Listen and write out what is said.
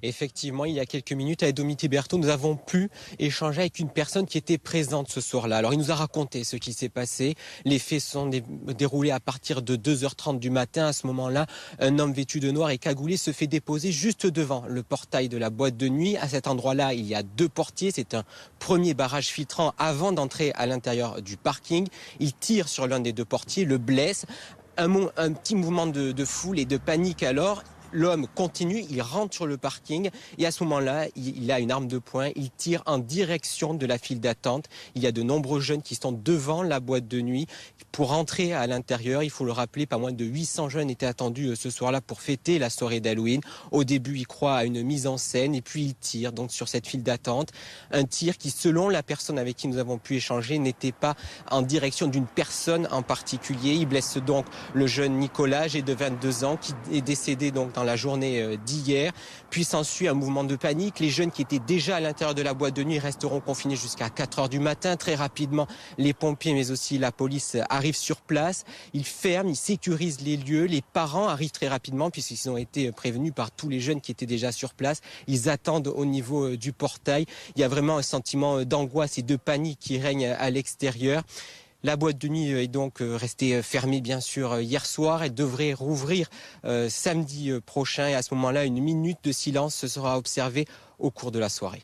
Effectivement, il y a quelques minutes, avec Dominique Berthaud, nous avons pu échanger avec une personne qui était présente ce soir-là. Alors, il nous a raconté ce qui s'est passé. Les faits sont déroulés à partir de 2h30 du matin. À ce moment-là, un homme vêtu de noir et cagoulé se fait déposer juste devant le portail de la boîte de nuit. À cet endroit-là, il y a deux portiers. C'est un premier barrage filtrant avant d'entrer à l'intérieur du parking. Il tire sur l'un des deux portiers, le blesse. Un petit mouvement de foule et de panique alors. L'homme continue, il rentre sur le parking et à ce moment-là, il a une arme de poing, il tire en direction de la file d'attente. Il y a de nombreux jeunes qui sont devant la boîte de nuit. Pour entrer à l'intérieur, il faut le rappeler, pas moins de 800 jeunes étaient attendus ce soir-là pour fêter la soirée d'Halloween. Au début, il croit à une mise en scène et puis il tire donc sur cette file d'attente. Un tir qui, selon la personne avec qui nous avons pu échanger, n'était pas en direction d'une personne en particulier. Il blesse donc le jeune Nicolas, âgé de 22 ans, qui est décédé donc dans la journée d'hier. Puis s'ensuit un mouvement de panique. Les jeunes qui étaient déjà à l'intérieur de la boîte de nuit resteront confinés jusqu'à 4h du matin. Très rapidement, les pompiers mais aussi la police arrivent sur place. Ils ferment, ils sécurisent les lieux. Les parents arrivent très rapidement puisqu'ils ont été prévenus par tous les jeunes qui étaient déjà sur place. Ils attendent au niveau du portail. Il y a vraiment un sentiment d'angoisse et de panique qui règne à l'extérieur. La boîte de nuit est donc restée fermée bien sûr hier soir. Elle devrait rouvrir samedi prochain et à ce moment-là, une minute de silence sera observée au cours de la soirée.